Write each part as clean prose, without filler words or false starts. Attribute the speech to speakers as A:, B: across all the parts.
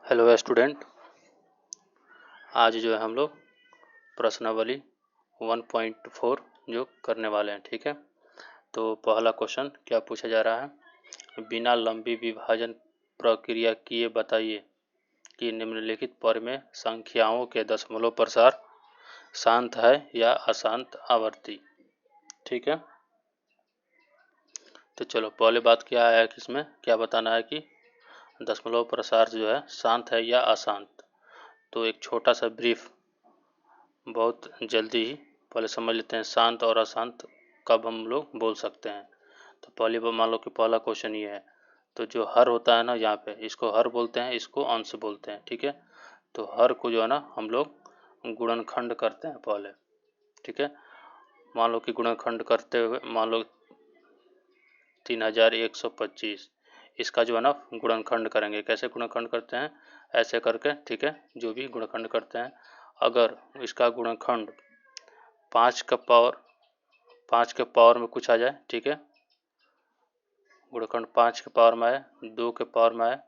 A: Hello student, आज जो है हम लोग प्रश्नावली 1.4 जो करने वाले हैं। ठीक है, तो पहला क्वेश्चन क्या पूछा जा रहा है, बिना लंबी विभाजन प्रक्रिया किए बताइए कि निम्नलिखित पद में संख्याओं के दशमलव प्रसार शांत है या अशांत आवर्ती। ठीक है, तो चलो पहले बात क्या है कि इसमें क्या बताना है कि दशमलव प्रसार जो है शांत है या अशांत। तो एक छोटा सा ब्रीफ बहुत जल्दी ही पहले समझ लेते हैं शांत और अशांत कब हम लोग बोल सकते हैं। तो पहली बार मान लो कि पहला क्वेश्चन ये है, तो जो हर होता है ना, यहाँ पे इसको हर बोलते हैं, इसको अंश बोलते हैं। ठीक है, तो हर को जो है ना हम लोग गुणनखंड करते हैं पहले। ठीक है, मान लो कि गुणनखंड करते हुए मान लो 3125, इसका जो है ना गुणनखंड करेंगे। कैसे गुणनखंड करते हैं, ऐसे करके। ठीक है, जो भी गुणनखंड करते हैं, अगर इसका गुणनखंड 5 के पावर में कुछ आ जाए, ठीक है, गुणनखंड 5 के पावर में आए, 2 के पावर में आए,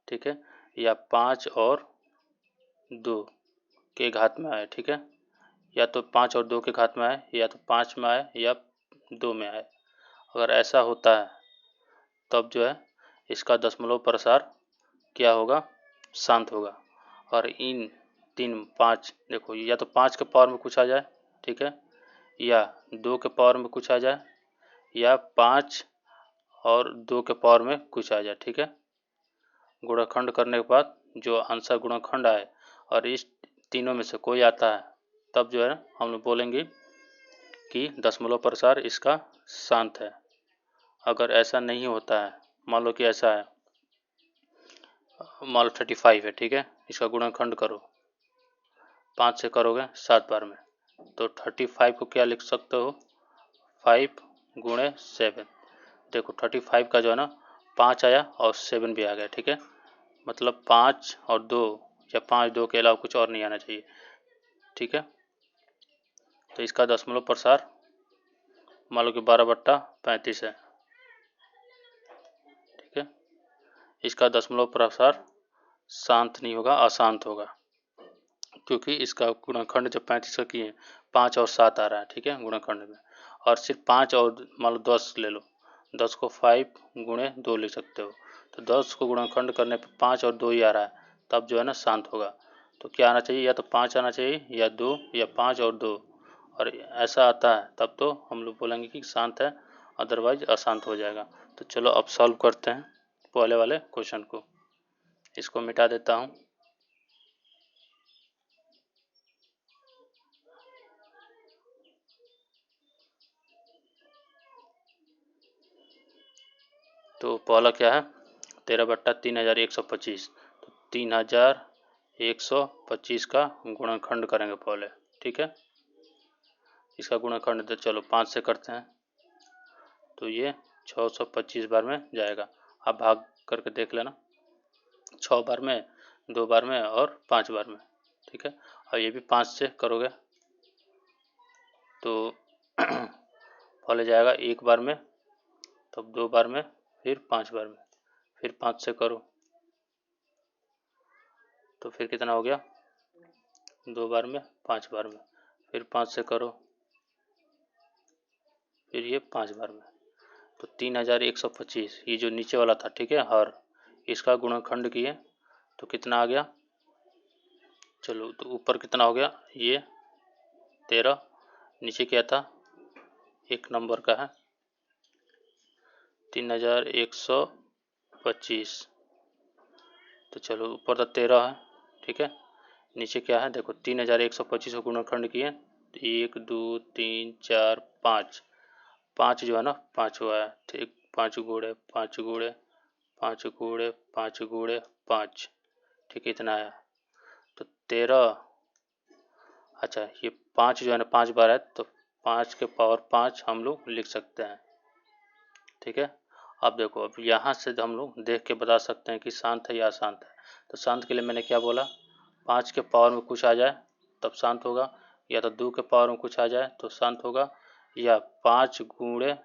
A: ठीक है, या 5 और 2 के घात में आए। ठीक है, या तो 5 और 2 के घात में आए, या तो 5 में आए, या 2 में आए। अगर ऐसा होता है तब जो है इसका दशमलव प्रसार क्या होगा, शांत होगा। और इन 5 देखो, या तो 5 के पावर में कुछ आ जाए, ठीक है, या 2 के पावर में कुछ आ जाए, या 5 और 2 के पावर में कुछ आ जाए। ठीक है, गुणनखंड करने के बाद जो आंसर गुणनखंड आए और इस तीनों में से कोई आता है, तब जो है हम लोग बोलेंगे कि दशमलव प्रसार इसका शांत है। अगर ऐसा नहीं होता है, मान लो कि ऐसा है, मान लो 35 है, ठीक है, इसका गुणनखंड करो, 5 से करोगे 7 बार में, तो 35 को क्या लिख सकते हो, 5 गुणे 7। देखो 35 का जो है ना 5 आया और 7 भी आ गया। ठीक है, मतलब 5 और 2 या 5 2 के अलावा कुछ और नहीं आना चाहिए। ठीक है, तो इसका दशमलव प्रसार मान लो कि 12/35 है। ठीक है, इसका दशमलव प्रसार शांत नहीं होगा, अशांत होगा, क्योंकि इसका गुणनखंड जब 35 का किए 5 और 7 आ रहा है। ठीक है, गुणनखंड में, और सिर्फ 5 और मान लो 10 ले लो, 10 को 5 गुणे 2 लिख सकते हो, तो 10 को गुणनखंड करने पर 5 और 2 ही आ रहा है, तब जो है ना शांत होगा। तो क्या आना चाहिए, या तो 5 आना चाहिए, या 2, या 5 और 2, और ऐसा आता है तब तो हम लोग बोलेंगे कि शांत है, अदरवाइज अशांत हो जाएगा। तो चलो अब सॉल्व करते हैं पहले वाले क्वेश्चन को। इसको मिटा देता हूँ। तो पहला क्या है, 13/3125, तो 3125 का गुणनखंड करेंगे पहले। ठीक है, इसका गुणनखंड तो चलो 5 से करते हैं, तो ये 625 बार में जाएगा। आप भाग करके देख लेना, 6 बार में, 2 बार में और 5 बार में। ठीक है, और ये भी 5 से करोगे तो पहले जाएगा 1 बार में, तब 2 बार में, फिर 5 बार में, फिर 5 से करो तो फिर कितना हो गया, 2 बार में, 5 बार में, फिर 5 से करो, फिर ये 5 बार में, तो 3125 ये जो नीचे वाला था, ठीक है, हर, इसका गुणनखंड किए तो कितना आ गया। चलो तो ऊपर कितना हो गया, ये 13, नीचे क्या था, 1 नंबर का है 3125, तो चलो ऊपर तो 13 है, ठीक है, नीचे क्या है, देखो 3125 को गुणनखंड किए, 1 2 3 4 5, 5 जो है ना 5 हुआ है, ठीक, 5 गुणे 5 गुणे 5 गुणे 5 गुणे 5, ठीक है, इतना आया, तो 13। अच्छा, ये 5 जो है ना 5 बार है, तो 5 के पावर 5 हम लोग लिख सकते हैं। ठीक है, अब देखो, अब यहाँ से हम लोग देख के बता सकते हैं कि शांत है या अशांत है। तो शांत के लिए मैंने क्या बोला, 5 के पावर में कुछ आ जाए तब शांत होगा, या तो 2 के पावर में कुछ आ जाए तो शांत होगा, या 5 गुणे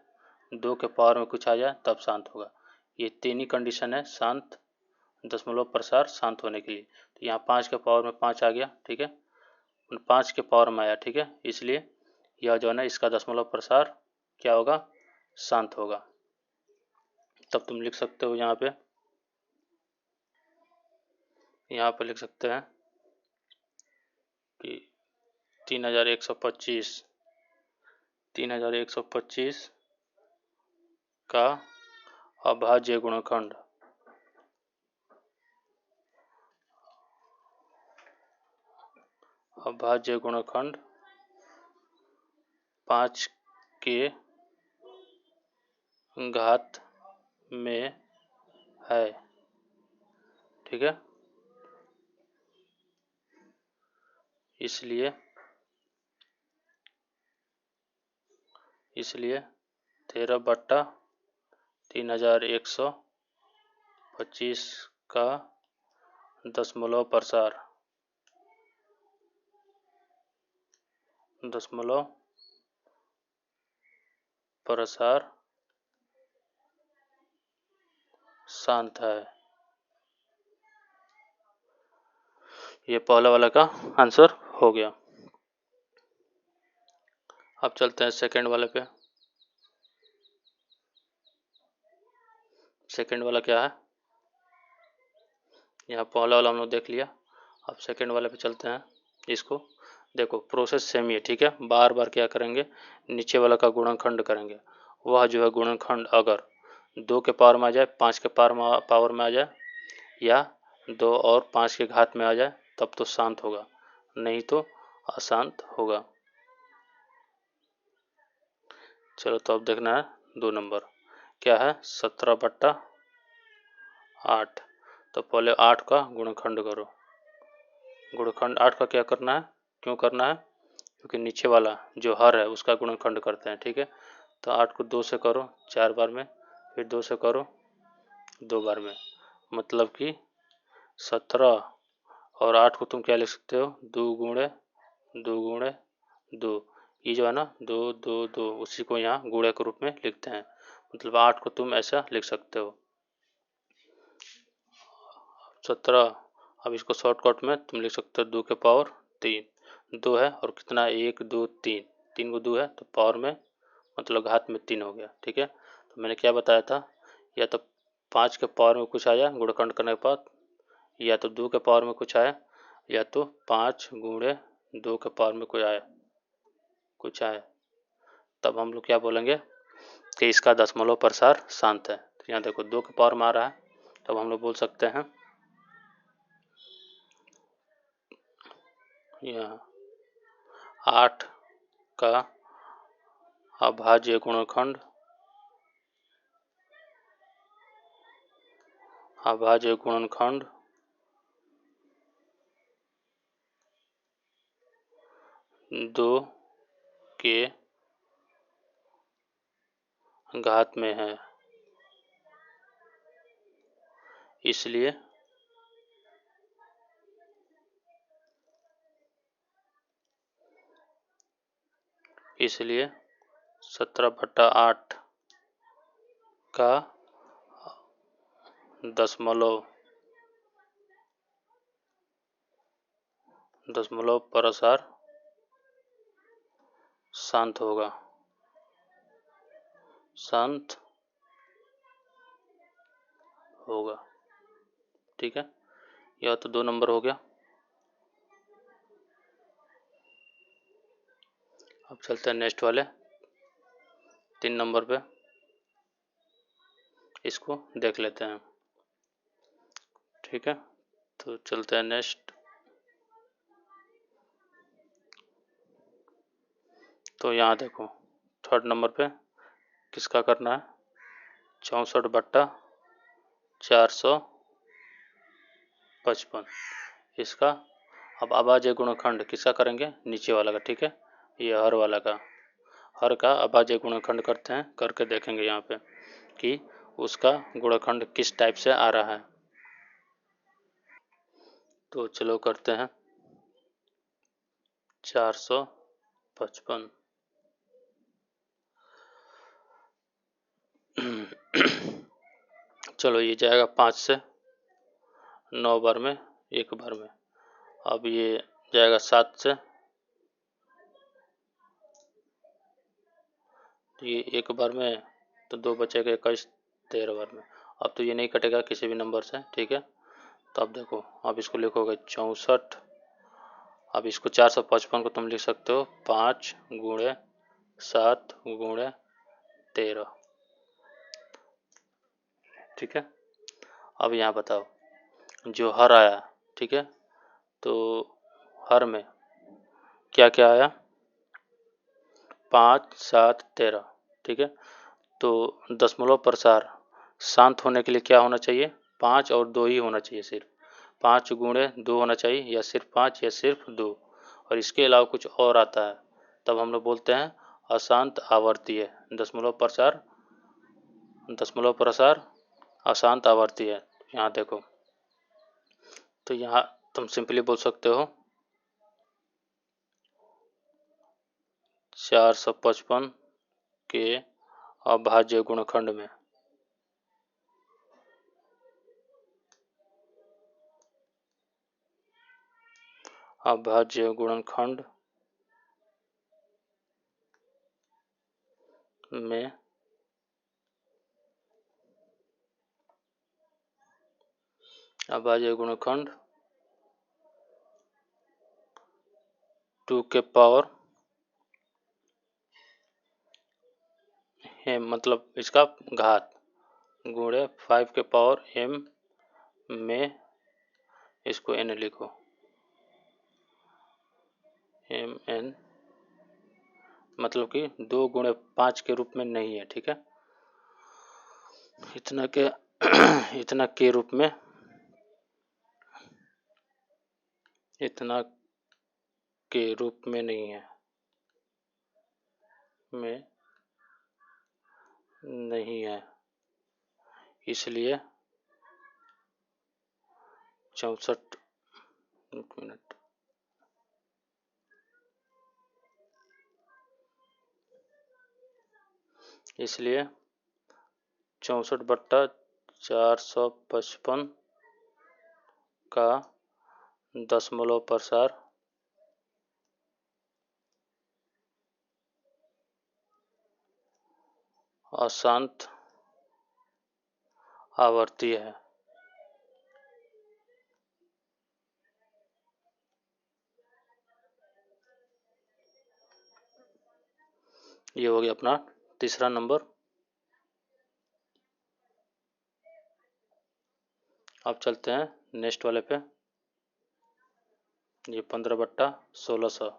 A: 2 के पावर में कुछ आ जाए तब शांत होगा। ये तीन ही कंडीशन है शांत दशमलव प्रसार शांत होने के लिए। तो यहाँ 5 के पावर में 5 आ गया, ठीक है, 5 के पावर में आया, ठीक है, इसलिए यह जो है ना इसका दशमलव प्रसार क्या होगा, शांत होगा। तब तुम लिख सकते हो यहाँ पे लिख सकते हैं कि 3125 का अभाज्य गुणनखंड अभाज्य गुणनखंड 5 के घात में है, ठीक है, इसलिए 13/3125 का दशमलव प्रसार शांत है। ये पहला वाला का आंसर हो गया। अब चलते हैं सेकंड वाले पे। सेकंड वाला क्या है, यहाँ पहला वाला हम लोग देख लिया, अब सेकंड वाले पे चलते हैं। इसको देखो, प्रोसेस सेम ही है, ठीक है, बार बार क्या करेंगे, नीचे वाला का गुणनखंड करेंगे। वह जो है गुणनखंड अगर 2 के पावर में आ जाए, 5 के पावर में आ जाए, या 2 और 5 के घात में आ जाए तब तो शांत होगा, नहीं तो अशांत होगा। चलो तो अब देखना है 2 नंबर क्या है, 17/8। तो पहले 8 का गुणनखंड करो। गुणनखंड 8 का क्या करना है, क्यों करना है, क्योंकि नीचे वाला जो हर है उसका गुणनखंड करते हैं, ठीक है। तो 8 को 2 से करो 4 बार में, फिर 2 से करो 2 बार में, मतलब कि 17। और 8 को तुम क्या लिख सकते हो, 2 गुणे 2, ये जो है ना 2 2 2, उसी को यहाँ गुणे के रूप में लिखते हैं, मतलब 8 को तुम ऐसा लिख सकते हो 17। अब इसको शॉर्टकट में तुम लिख सकते हो 2 के पावर 3, 2 है और कितना, 1 2 3, 3 को 2 है तो पावर में मतलब घात में 3 हो गया, ठीक है। तो मैंने क्या बताया था, या तो 5 के पावर में कुछ आया गुणनखंड करने के बाद, या तो 2 के पावर में कुछ आया, या तो 5 गुणे 2 के पावर में कुछ आए, तब हम लोग क्या बोलेंगे कि इसका दशमलव प्रसार शांत है। तो यहाँ देखो 2 के पावर में आ रहा है, तब हम लोग बोल सकते हैं यहाँ 8 का अभाज्य गुणनखंड 2 के घात में है, इसलिए 17/8 का दशमलव प्रसार शांत होगा, ठीक है। यह तो 2 नंबर हो गया। अब चलते हैं नेक्स्ट वाले 3 नंबर पे, इसको देख लेते हैं, ठीक है। तो चलते हैं नेक्स्ट। तो यहाँ देखो थर्ड नंबर पे किसका करना है, 64/455 इसका। अब अभाज्य गुणनखंड किसका करेंगे, नीचे वाला का, ठीक है, ये हर वाला का, हर का अभाज्य गुणनखंड करते हैं, करके देखेंगे यहाँ पे कि उसका गुणनखंड किस टाइप से आ रहा है। तो चलो करते हैं 455। चलो ये जाएगा 5 से, 9 बार में 1 बार में। अब ये जाएगा 7 से, ये 1 बार में, तो 2 बचेगा 21, 13 बार में। अब तो ये नहीं कटेगा किसी भी नंबर से, ठीक है। तो अब देखो, अब इसको लिखोगे 64। अब इसको 455 को तुम लिख सकते हो 5 गुणे 7 गुणे 13, ठीक है। अब यहाँ बताओ, जो हर आया, ठीक है, तो हर में क्या क्या आया, 5 7 13, ठीक है। तो दशमलव प्रसार शांत होने के लिए क्या होना चाहिए, 5 और 2 ही होना चाहिए, सिर्फ 5 गुणे 2 होना चाहिए, या सिर्फ 5 या सिर्फ 2। और इसके अलावा कुछ और आता है, तब हम लोग बोलते हैं अशांत आवर्तीय। दशमलव प्रसार अशांत आवर्तीय। यहाँ देखो, तो यहाँ तुम सिंपली बोल सकते हो 455 के अभाज्य गुणनखंड में अभाज्य गुणनखंड में अभाज्य गुणनखंड 2 के पावर m, मतलब इसका घात, गुणे 5 के पावर m में, इसको n लिखो, mn, मतलब कि 2 गुणे 5 के रूप में नहीं है, ठीक है। इतना के इतना के रूप में, इतना के रूप में नहीं है, में नहीं है, इसलिए 64, एक मिनट, इसलिए 64/455 का दशमलव प्रसार अशांत आवर्तीय है। ये हो गया अपना तीसरा नंबर। अब चलते हैं नेक्स्ट वाले पे, ये 15/1600,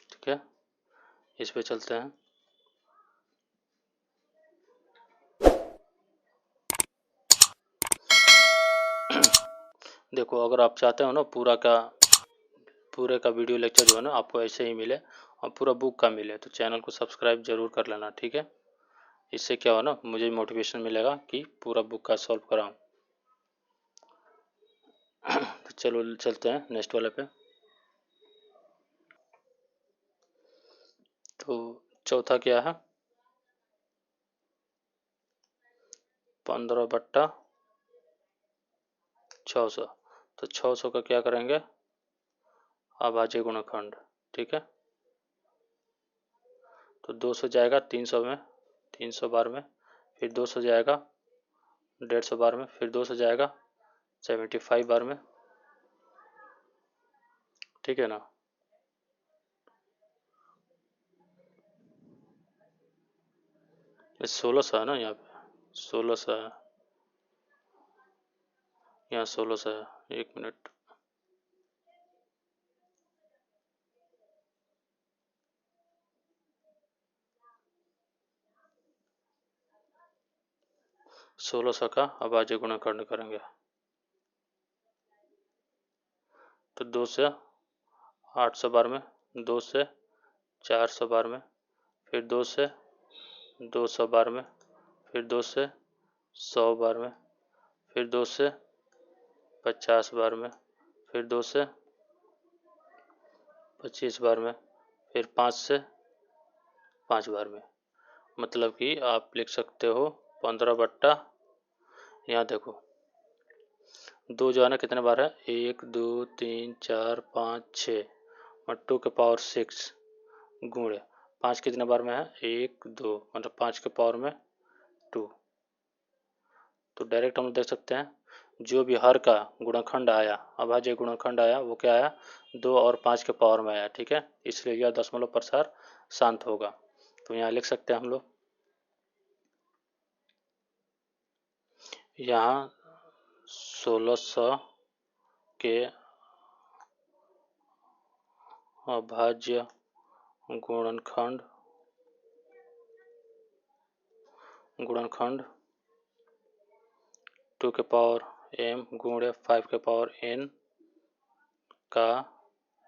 A: ठीक है, इस पे चलते हैं। देखो, अगर आप चाहते हो ना पूरे का वीडियो लेक्चर जो है ना आपको ऐसे ही मिले और पूरा बुक का मिले, तो चैनल को सब्सक्राइब जरूर कर लेना, ठीक है। इससे क्या हो ना, मुझे मोटिवेशन मिलेगा कि पूरा बुक का सॉल्व कराऊं। तो चलो चलते हैं नेक्स्ट वाले पे। तो चौथा क्या है, 15/600। तो 600 का क्या करेंगे, अभाज्य गुणनखंड, ठीक है। तो 200 जाएगा 300 में, 300 बार में, फिर 200 जाएगा 150 बार में, फिर 200 जाएगा 75 बार में, ठीक है ना। ये 1600 है ना, यहाँ पे 1600 है, यहाँ 1600 है, एक मिनट, सोलह सौ का अभाज्य गुणनखंड करेंगे। तो 2 से 800 बार में, 2 से 400 बार में, फिर 2 से 200 बार में, फिर 2 से 100 बार में, फिर 2 से 50 बार में, फिर 2 से 25 बार में, फिर 5 से 5 बार में। मतलब कि आप लिख सकते हो 15 बट्टा, यहाँ देखो 2 जो है ना कितने बार है, 1 2 3 4 5 6 और 2 के पावर 6 गुणे 5 कितने बार में है, 1 2 मतलब 5 के पावर में 2। तो डायरेक्ट हम देख सकते हैं जो भी हर का गुणनखंड आया, अभाज्य गुणनखंड आया, वो क्या आया, 2 और 5 के पावर में आया। ठीक है, इसलिए यह दशमलव प्रसार शांत होगा। तो यहाँ लिख सकते हैं हम लोग, यहाँ 1600 के अभाज्य गुणनखंड 2 के पावर m गुणे 5 के पावर n का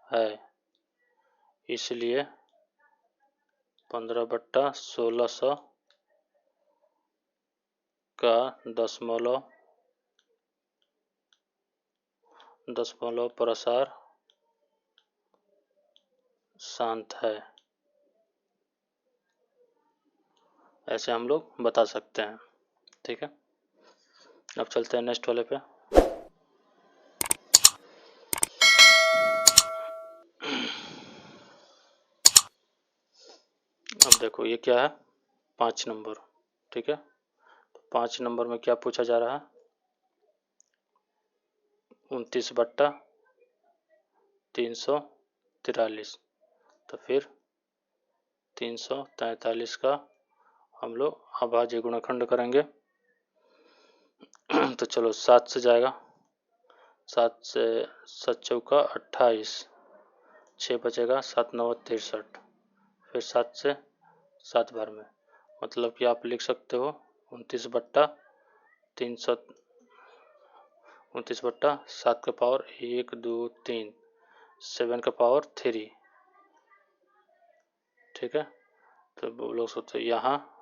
A: है, इसलिए 15/1600 का दशमलव प्रसार शांत है। ऐसे हम लोग बता सकते हैं। ठीक है, अब चलते हैं नेक्स्ट वाले पे। अब देखो ये क्या है, 5 नंबर। ठीक है, तो 5 नंबर में क्या पूछा जा रहा है, 29/343। तो फिर 343 का हम लोग अभाज्य गुणनखंड करेंगे। तो चलो 7 से जाएगा, 7 से 7 चौका 28, 6 बचेगा, 7 9 63, फिर 7 से 7 बार में, मतलब कि आप लिख सकते हो 29/7 के पावर 1 2 3 7 के पावर 3। ठीक है, तो वो लोग सोचते यहाँ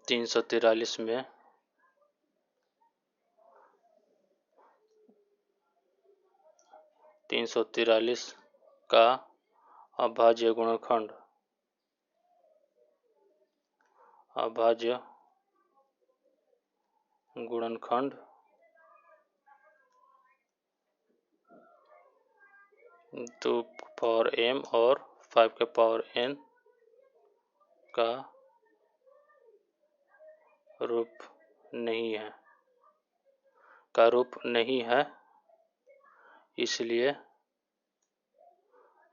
A: 343 में 343 का अभाज्य गुणनखंड 2 पावर m और 5 के पावर n का रूप नहीं है, इसलिए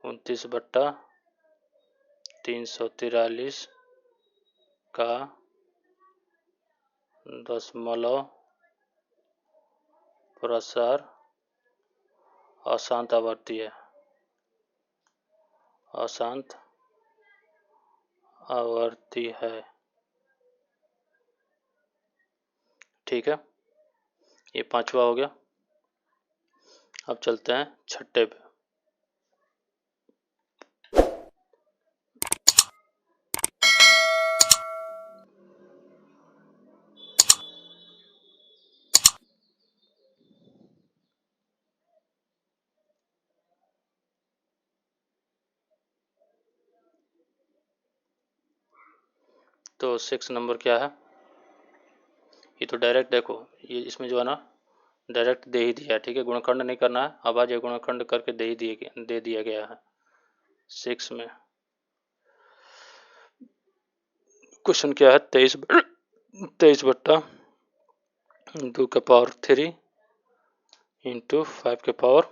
A: 29/343 का दशमलव प्रसार अशांत आवर्ती है। अशांत आवर्ती है। ठीक है, ये 5वां हो गया। अब चलते हैं 6ठे पे। तो 6 नंबर क्या है, ये तो डायरेक्ट देखो, ये इसमें जो है ना डायरेक्ट दे ही दिया है। ठीक है, गुणनखंड नहीं करना है, अभाज्य गुणनखंड करके दे दिया गया है। 6 में क्वेश्चन क्या है, 23/2 के पावर 3 इंटू 5 के पावर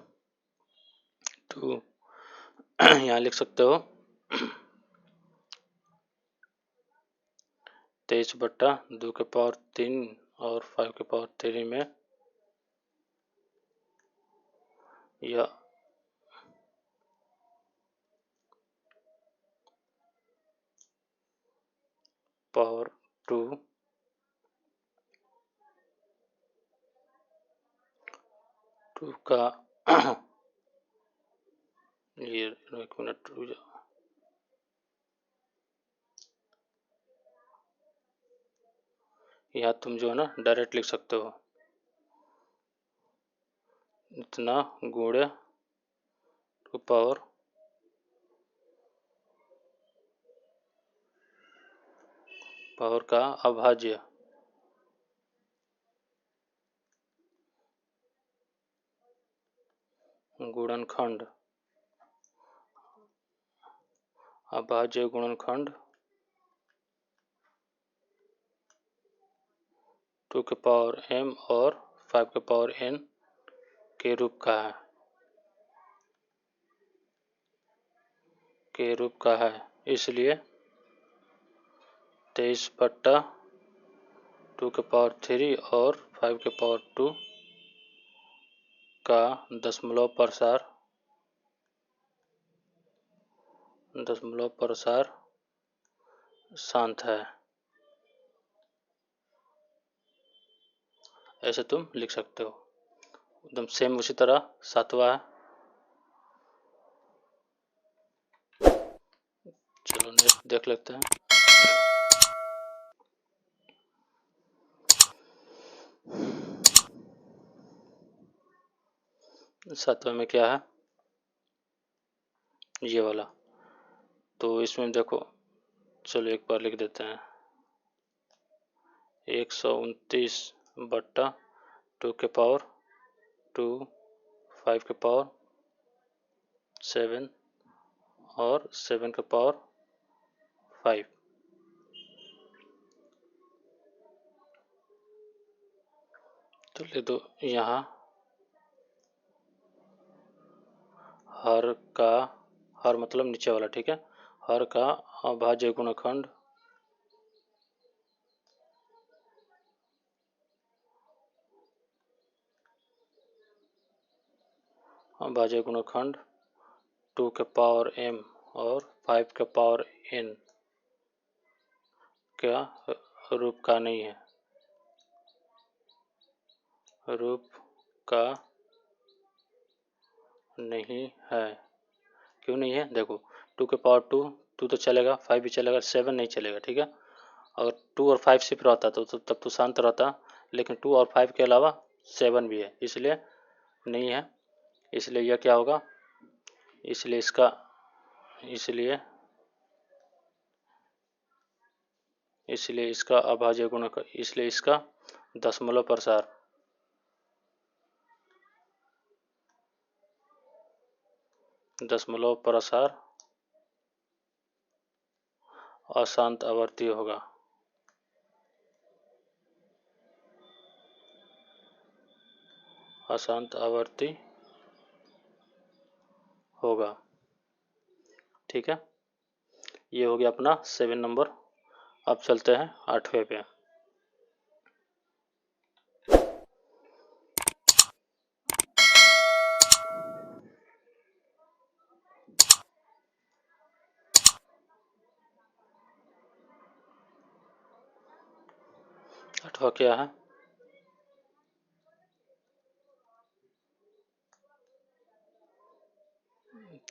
A: 2। यहाँ लिख सकते हो 23/2 के पावर 3 और 5 के पावर 3 में यह पावर 2 का ये 1 मिनट रुक जाओ, यहाँ तुम जो है ना डायरेक्ट लिख सकते हो, इतना गुणे 2 पावर 5 और का अभाज्य गुणनखंड, अभाज्य गुणनखंड 2 के पावर m और 5 के पावर n के रूप का है, इसलिए 23/2 के पावर 3 और 5 के पावर 2 का दशमलव प्रसार शांत है। ऐसे तुम लिख सकते हो। एकदम सेम उसी तरह 7वां है। चलो नेक्स्ट देख लेते हैं। 7वें में क्या है, ये वाला। तो इसमें देखो, चलो एक बार लिख देते हैं। 129/2 के पावर 2, 5 के पावर 7 और 7 के पावर 5। तो लिख दो यहाँ हर मतलब नीचे वाला, ठीक है। हर का अभाज्य गुणनखंड अभाज्य गुणनखंड 2 के पावर m और 5 के पावर n का रूप का नहीं है। रूप का नहीं है। क्यों नहीं है, देखो 2 के पावर 2 तो चलेगा, 5 भी चलेगा, 7 नहीं चलेगा, ठीक है। अगर 2 और 5 सिर्फ रहता तो तब तो शांत रहता, लेकिन 2 और 5 के अलावा 7 भी है, इसलिए नहीं है। इसलिए यह क्या होगा, इसलिए इसका अभाज्य गुणक, इसलिए इसका दशमलव प्रसार अशांत आवर्ती होगा। अशांत आवर्ती होगा, ठीक है। ये हो गया अपना 7 नंबर। अब चलते हैं 8वें पे। आठवां क्या है,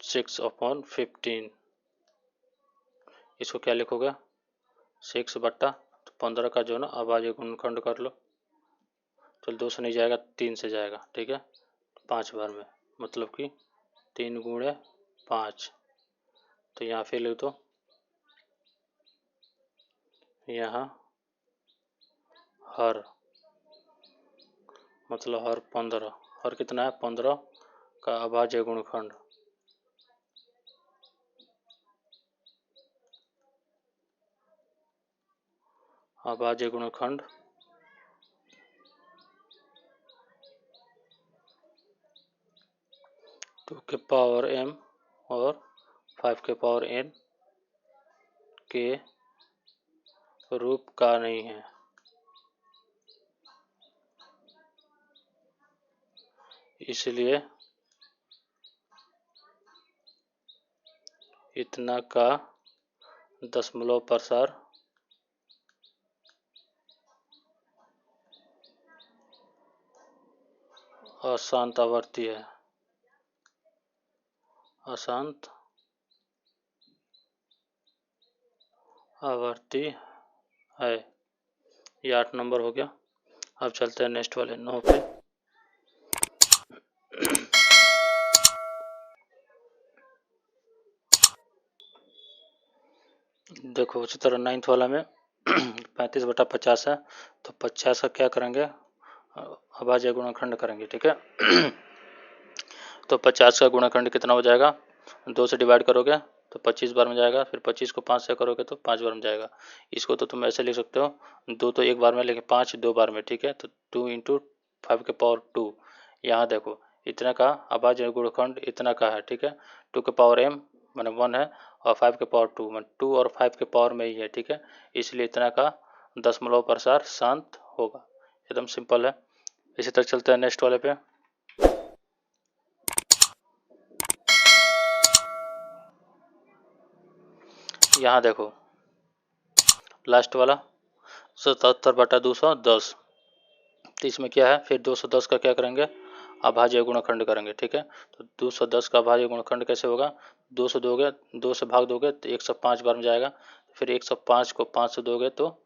A: 6/15। इसको क्या लिखोगे, 6/15 का जो है ना अभाज्य गुणनखंड कर लो। चल 2 से नहीं जाएगा, 3 से जाएगा, ठीक है। 5 बार में, मतलब कि 3 गुणे 5। तो यहाँ फिर लिख दो, यहाँ हर मतलब हर 15, हर कितना है 15 का अभाज्य गुणनखंड। अभाज्य गुणनखंड 2 के पावर m और 5 के पावर n के रूप का नहीं है। इसलिए इतना का दशमलव प्रसार अशांत आवर्ती है। अशांत आवर्ती है। ये 8 नंबर हो गया। अब चलते हैं नेक्स्ट वाले 9 पे। देखो उसी तरह 9th वाला में 35/50 है, तो 50 का क्या करेंगे, अभाज्य गुणनखंड करेंगे, ठीक है। तो 50 का गुणनखंड कितना हो जाएगा, 2 से डिवाइड करोगे तो 25 बार में जाएगा, फिर 25 को 5 से करोगे तो 5 बार में जाएगा। इसको तो तुम ऐसे लिख सकते हो, 2 तो एक बार में, लेकिन 5 2 बार में, ठीक है। तो 2 × 5 के पावर 2, यहाँ देखो इतना का अभाज्य गुणनखंड इतना का है, ठीक है। 2 के पावर m माने 1 है, और 5 के पावर 2 माने 2 और 5 के पावर में ही है, ठीक है। इसलिए इतना का दशमलव प्रसार शांत होगा, एकदम सिंपल है। इसी तरह चलते हैं नेक्स्ट वाले पे। यहाँ देखो लास्ट वाला 77/210, तो इसमें क्या है, फिर 210 का क्या करेंगे, अभाज्य गुणनखंड करेंगे, ठीक है। तो 210 का अभाज्य गुणनखंड कैसे होगा, 2 से दोगे, 2 से भाग दोगे तो 105 बार में जाएगा, फिर 105 को 5 से दोगे तो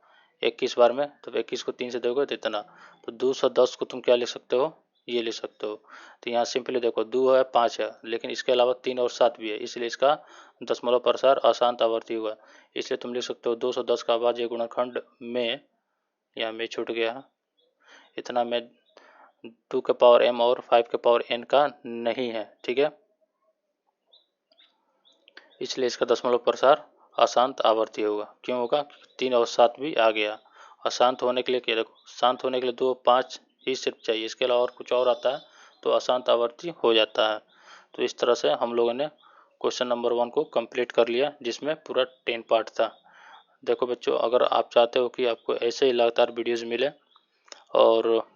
A: 21 बार में, तो 21 को 3 से दोगे तो इतना। तो 210 को तुम क्या लिख सकते हो, ये लिख सकते हो। तो यहाँ सिंपली देखो 2 है 5 है, लेकिन इसके अलावा 3 और 7 भी है, इसलिए इसका दशमलव प्रसार अशांत आवर्ती हुआ, इसलिए तुम लिख सकते हो 210 का अभाज्य गुणनखंड में, यहाँ में छूट गया इतना में 2 के पावर m और 5 के पावर n का नहीं है, ठीक है। इसलिए इसका दशमलव प्रसार अशांत आवर्ती होगा। क्यों होगा, 3 और 7 भी आ गया। अशांत होने के लिए क्या, देखो शांत होने के लिए 2 5 ही सिर्फ चाहिए, इसके अलावा और कुछ और आता है तो अशांत आवर्ती हो जाता है। तो इस तरह से हम लोगों ने क्वेश्चन नंबर 1 को कंप्लीट कर लिया, जिसमें पूरा 10 पार्ट था। देखो बच्चों, अगर आप चाहते हो कि आपको ऐसे ही लगातार वीडियोज मिले और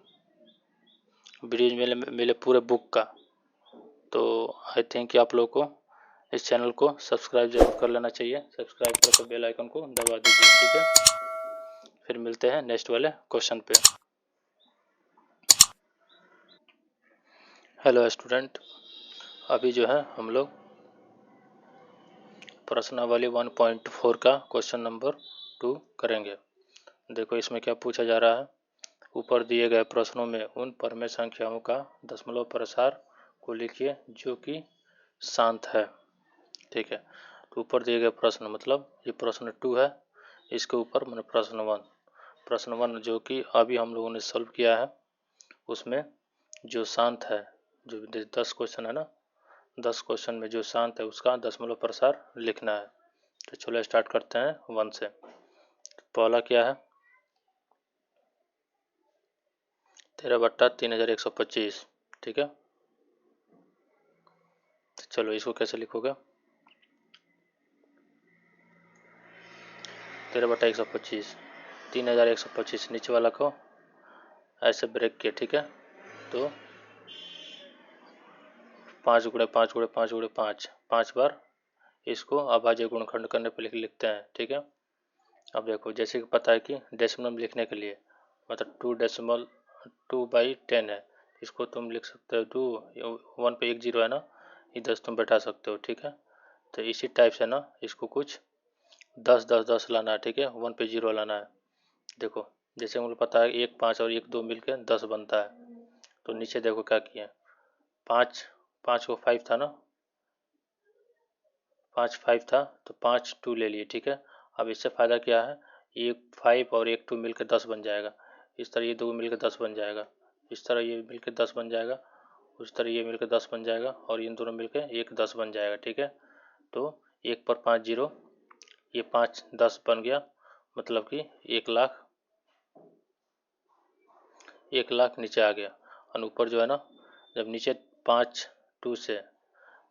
A: वीडियोज मिले पूरे बुक का, तो आई थिंक कि आप लोग को इस चैनल को सब्सक्राइब जरूर कर लेना चाहिए। सब्सक्राइब करके बेल आइकन को दबा दीजिए, ठीक है। फिर मिलते हैं नेक्स्ट वाले क्वेश्चन पे। हेलो स्टूडेंट, अभी जो है हम लोग प्रश्नावली 1.4 का क्वेश्चन नंबर 2 करेंगे। देखो इसमें क्या पूछा जा रहा है, ऊपर दिए गए प्रश्नों में उन परमेय संख्याओं का दशमलव प्रसार को लिखिए जो कि शांत है, ठीक है। तो ऊपर दिए गए प्रश्न, मतलब ये प्रश्न 2 है, इसके ऊपर मैंने प्रश्न 1 जो कि अभी हम लोगों ने सॉल्व किया है, उसमें जो शांत है, जो 10 क्वेश्चन है ना, 10 क्वेश्चन में जो शांत है उसका दशमलव प्रसार लिखना है। तो चलो स्टार्ट करते हैं 1 से। तो पहला क्या है, 13/3125, ठीक है। तो चलो इसको कैसे लिखोगे, 13/125, 3125 नीचे वाला को ऐसे ब्रेक किया, ठीक है। तो 5 × 5 × 5 × 5 5 बार इसको अभाज्य गुणनखंड करने पर लिखते हैं, ठीक है। अब देखो जैसे कि पता है कि डेसिमल में लिखने के लिए मतलब 2/10 है, इसको तुम लिख सकते हो 2 1 पे 1 0 है ना, इधर तुम बैठा सकते हो, ठीक है। तो इसी टाइप से ना इसको कुछ 10 10 10 लाना है, ठीक है, 1 पे 0 लाना है। देखो जैसे मुझे पता है 1 5 और 1 2 मिलकर 10 बनता है, तो नीचे देखो क्या किया, 5 5 को 5 था ना, 5 5 था तो 5 2 ले लिए, ठीक है। अब इससे फ़ायदा क्या है, 1 5 और 1 2 मिलकर 10 बन जाएगा, इस तरह ये दो मिलकर 10 बन जाएगा, इस तरह ये मिलकर 10 बन जाएगा, उस तरह ये मिलकर 10 बन जाएगा, और इन दोनों मिलकर एक 10 बन जाएगा, ठीक है। तो 1 पर 5 0, ये 5 10 बन गया, मतलब कि 1 लाख नीचे आ गया। और ऊपर जो है ना, जब नीचे 5 2 से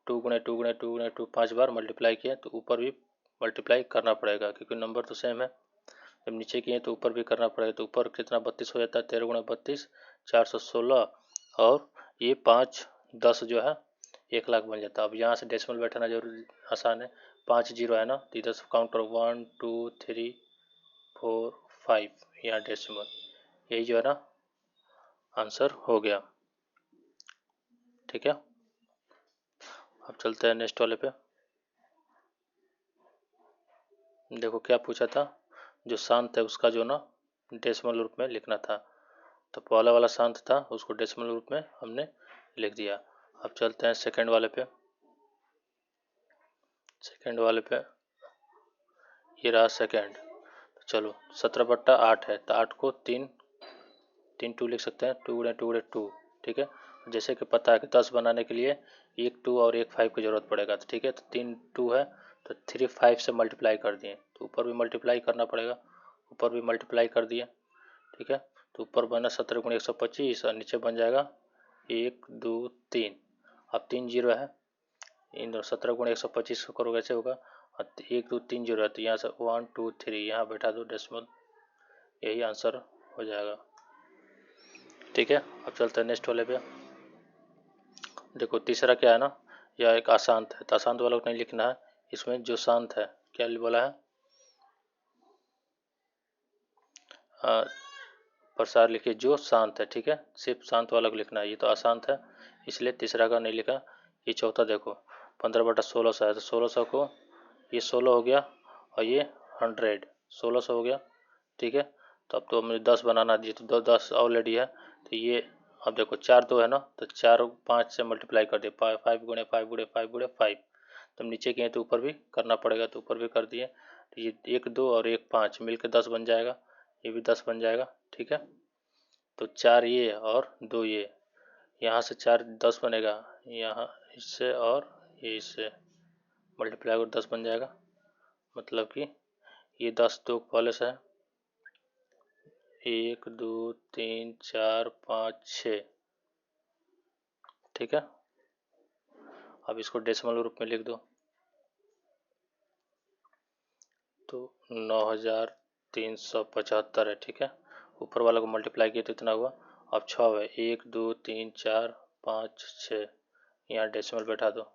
A: 2 × 2 × 2 × 2 5 बार मल्टीप्लाई किया तो ऊपर भी मल्टीप्लाई करना पड़ेगा, क्योंकि नंबर तो सेम है। जब नीचे किए तो ऊपर भी करना पड़ेगा, तो ऊपर कितना 32 हो जाता है, 13 × 32 416, और ये 5 10 जो है 1 लाख बन जाता है। अब यहाँ से डेसिमल बैठाना जरूरी आसान है, 5 0 है ना, तो इधर से काउंटर 1 2 3 4 5, यहाँ डेसिमल, यही जो है ना आंसर हो गया, ठीक है। अब चलते हैं नेक्स्ट वाले पे। देखो क्या पूछा था, जो शांत है उसका जो ना डेसिमल रूप में लिखना था, तो पहला वाला शांत था उसको डेसिमल रूप में हमने लिख दिया। अब चलते हैं सेकंड वाले पे। सेकंड वाले पे ये रहा सेकंड, तो चलो 17/8 है तो 8 को 3 2 लिख सकते हैं, 2 × 2 ठीक है। जैसे कि पता है कि 10 बनाने के लिए एक 2 और एक 5 की ज़रूरत पड़ेगा, तो ठीक है। तो 3 2 है तो 3 5 से मल्टीप्लाई कर दिए, तो ऊपर भी मल्टीप्लाई करना पड़ेगा, ऊपर भी मल्टीप्लाई कर दिए, ठीक है। तो ऊपर बना 17 × 125 और नीचे बन जाएगा 1 2 3। अब 3 जीरो है, इन 17 × 125 को करोगे ऐसे होगा, 1 2 3 जीरो है तो यहाँ से 1 2 3 यहाँ बैठा दो डेसिमल, यही आंसर हो जाएगा, ठीक है। अब चलते हैं नेक्स्ट वाले पे। देखो तीसरा क्या है ना, यह एक अशांत है, तो अशांत वाला को नहीं लिखना है, इसमें जो शांत है, क्या बोला है, प्रसार लिखिए जो शांत है, ठीक है। सिर्फ शांत वाला को लिखना है, ये तो अशांत है इसलिए तीसरा का नहीं लिखा। ये चौथा देखो 15/1600 है, तो 1600 को ये 16 हो गया और ये 100 1600 हो गया, ठीक है। तो अब तो मुझे 10 बनाना दिए, तो 10 ऑलरेडी है, तो ये अब देखो 4 2 है ना, तो 4 5 से मल्टीप्लाई कर दिए, 5 × 5 × 5 × 5, तो नीचे किए तो ऊपर भी करना पड़ेगा, तो ऊपर भी कर दिए, तो ये 1 2 और 1 5 मिलकर 10 बन जाएगा, ये भी 10 बन जाएगा, ठीक है। तो 4 ये और 2 ये, यहाँ से 4 10 बनेगा, यहाँ इससे और ये इससे मल्टीप्लाई कर 10 बन जाएगा, मतलब कि ये 10 2 पहले से है, 1 2 3 4 5 6, ठीक है। अब इसको डेसिमल रूप में लिख दो, तो 9375 है, ठीक है। ऊपर वाला को मल्टीप्लाई किया तो इतना हुआ। अब 6 है, 1 2 3 4 5 6, यहाँ डेसिमल बैठा दो,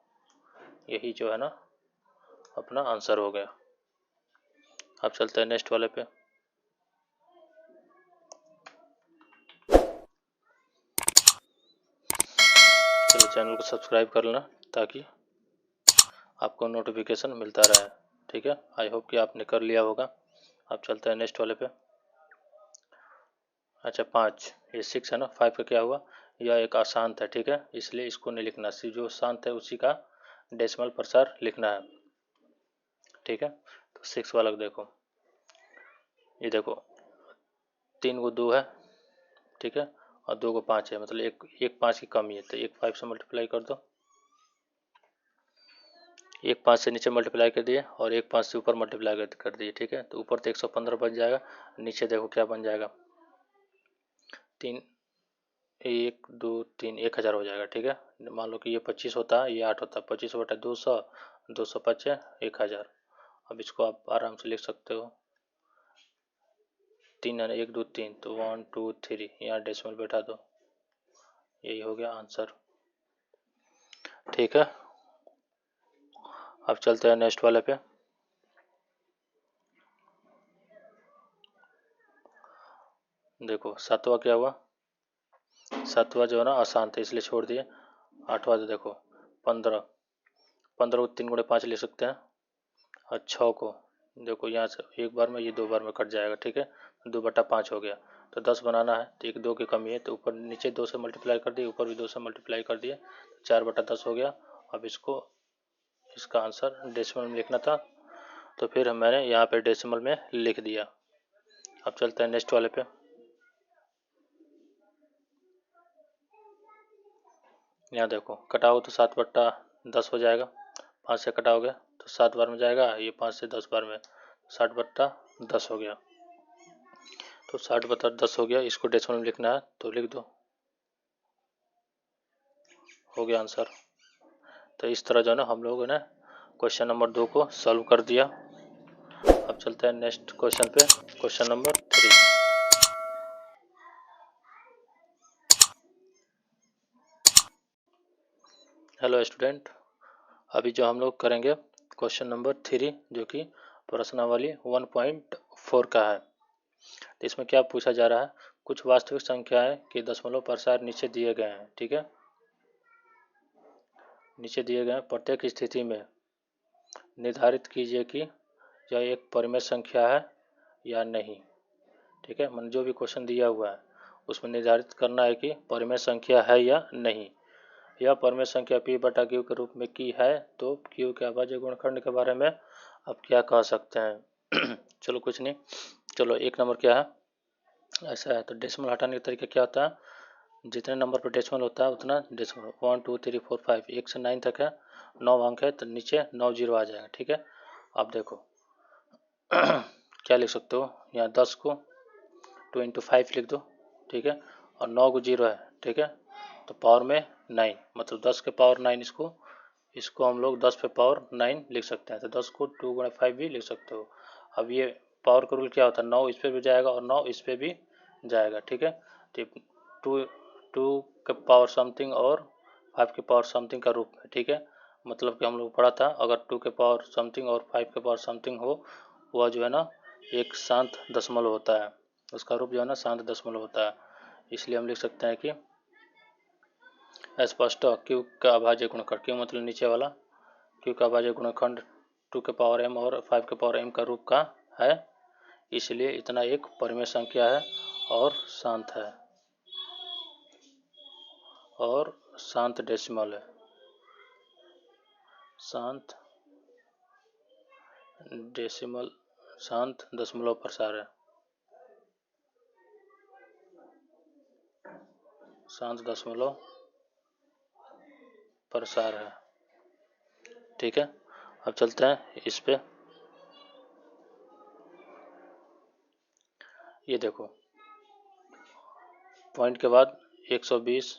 A: यही जो है ना अपना आंसर हो गया। अब चलते हैं नेक्स्ट वाले पे। चलो चैनल को सब्सक्राइब कर लेना ताकि आपको नोटिफिकेशन मिलता रहे, ठीक है। आई होप कि आपने कर लिया होगा। अब चलते हैं नेक्स्ट वाले पे। अच्छा 5, ये 6 है ना, 5 का क्या हुआ, यह एक अशांत है, ठीक है, इसलिए इसको नहीं लिखना, सिर्फ जो शांत है उसी का डेसिमल प्रसार लिखना है, ठीक है। तो 6 वाला को देखो, ये देखो 3 को 2 है, ठीक है, और 2 को 5 है, मतलब एक 5 की कमी है, तो एक 5 से मल्टीप्लाई कर दो, एक 5 से नीचे मल्टीप्लाई कर दिए और एक 5 से ऊपर मल्टीप्लाई कर दिए, ठीक है। तो ऊपर तो 115 बन जाएगा, नीचे देखो क्या बन जाएगा, 3 1 2 3 1000 हो जाएगा, ठीक है। मान लो कि ये 25 होता है, ये 8 होता है, 25/200 205 1000। अब इसको आप आराम से लिख सकते हो, 3 है 1 2 3, तो 1 2 3 यहाँ डेसिमल बैठा दो, यही हो गया आंसर, ठीक है। अब चलते हैं नेक्स्ट वाले पे। देखो 7वां क्या हुआ, 7वां जो है ना अशांत है इसलिए छोड़ दिए। 8वां तो देखो 15 को 3 × 5 ले सकते हैं, और 6 को देखो यहाँ से एक बार में, ये 2 बार में कट जाएगा, ठीक है। 2/5 हो गया, तो 10 बनाना है, तो 1 2 की कमी है, तो ऊपर नीचे 2 से मल्टीप्लाई कर दिए, ऊपर भी 2 से मल्टीप्लाई कर दिए, 4/10 हो गया। अब इसको इसका आंसर डेसिमल में लिखना था, तो फिर मैंने यहाँ पे डेसिमल में लिख दिया। अब चलते हैं नेक्स्ट वाले पे। यहाँ देखो कटाओ तो 7/10 हो जाएगा, 5 से कटाओगे तो 7 बार में जाएगा, ये 5 से 10 बार में, 60/10 हो गया, तो 60/10 हो गया। इसको डेसिमल में लिखना है तो लिख दो, हो गया आंसर। तो इस तरह जो है ना हम लोगों ने क्वेश्चन नंबर 2 को सॉल्व कर दिया। अब चलते हैं नेक्स्ट क्वेश्चन पे, क्वेश्चन नंबर 3। हेलो स्टूडेंट, अभी जो हम लोग करेंगे क्वेश्चन नंबर 3, जो कि प्रश्नावली 1.4 का है। तो इसमें क्या पूछा जा रहा है, कुछ वास्तविक संख्याएं के दशमलव प्रसार नीचे दिए गए हैं, ठीक है। नीचे दिए गए प्रत्येक स्थिति में निर्धारित कीजिए कि यह एक परिमेय संख्या है या नहीं, ठीक है। मन जो भी क्वेश्चन दिया हुआ है उसमें निर्धारित करना है कि परिमेय संख्या है या नहीं। यह परिमेय संख्या p/q के रूप में की है, तो q के अभाज्य गुणनखंड के बारे में आप क्या कह सकते हैं। चलो कुछ नहीं, चलो 1 नंबर क्या है, ऐसा है। तो डेसिमल हटाने का तरीका क्या होता है, जितने नंबर पर डेसिमल होता है उतना डेसिमल, 1 2 3 4 5, 1 से 9 तक है, 9 अंक है तो नीचे 9 जीरो आ जाएगा। ठीक है, आप देखो क्या लिख सकते हो, यहाँ 10 को 2 इंटू 5 लिख दो। ठीक है, और 9 को जीरो है। ठीक है, तो पावर में 9, मतलब 10 के पावर 9, इसको हम लोग 10 पे पावर 9 लिख सकते हैं। तो 10 को 2 गुणा 5 भी लिख सकते हो। अब ये पावर का रूल क्या होता है, 9 इस पर भी जाएगा और 9 इस पर भी जाएगा। ठीक है, तो 2 के पावर समथिंग और 5 के पावर समथिंग का रूप है। ठीक है, मतलब कि हम लोग पढ़ा था, अगर 2 के पावर समथिंग और 5 के पावर समथिंग हो, वह जो है ना एक शांत दशमलव होता है, उसका रूप जो है ना शांत दशमलव होता है। इसलिए हम लिख सकते हैं कि स्पष्ट क्यू का अभाज्य गुणनखंड, क्यू मतलब नीचे वाला, क्यू का अभाज्य गुणनखंड 2 के पावर m और 5 के पावर m का रूप का है, इसलिए इतना एक परिमेय संख्या है और शांत है, और शांत डेसिमल है, शांत डेसिमल, शांत दशमलव प्रसार है, शांत दशमलव प्रसार है। ठीक है, अब चलते हैं इस पे। ये देखो, पॉइंट के बाद 120,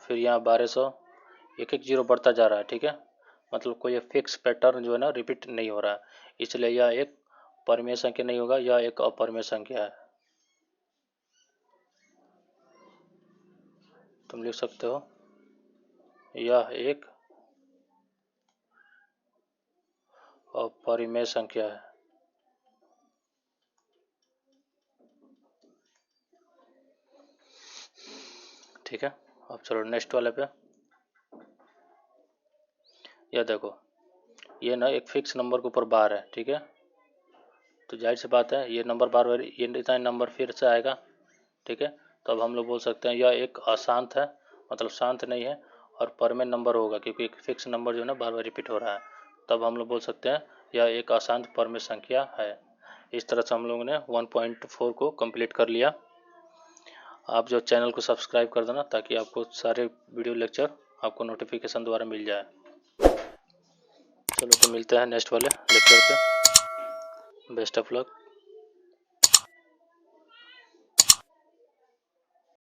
A: फिर यहाँ 1200, एक एक जीरो बढ़ता जा रहा है। ठीक है, मतलब कोई फिक्स पैटर्न जो है ना रिपीट नहीं हो रहा है, इसलिए यह एक परिमेय संख्या नहीं होगा, यह एक अपरिमेय संख्या है। तुम लिख सकते हो यह एक अपरिमेय संख्या है। ठीक है, अब चलो नेक्स्ट वाले पे। यह देखो, ये ना एक फिक्स नंबर के ऊपर बार है। ठीक है, तो जाहिर सी बात है ये नंबर बार बार ये इतना नंबर फिर से आएगा। ठीक है, तो अब हम लोग बोल सकते हैं यह एक अशांत है, मतलब शांत नहीं है, और परिमेय नंबर होगा क्योंकि एक फिक्स नंबर जो है ना बार बार रिपीट हो रहा है। तब हम लोग बोल सकते हैं यह एक अशांत परिमेय संख्या है। इस तरह से हम लोगों ने 1.4 को कंप्लीट कर लिया। आप जो चैनल को सब्सक्राइब कर देना ताकि आपको सारे वीडियो लेक्चर आपको नोटिफिकेशन द्वारा मिल जाए। चलो तो मिलते हैं नेक्स्ट वाले लेक्चर पे। Best of luck.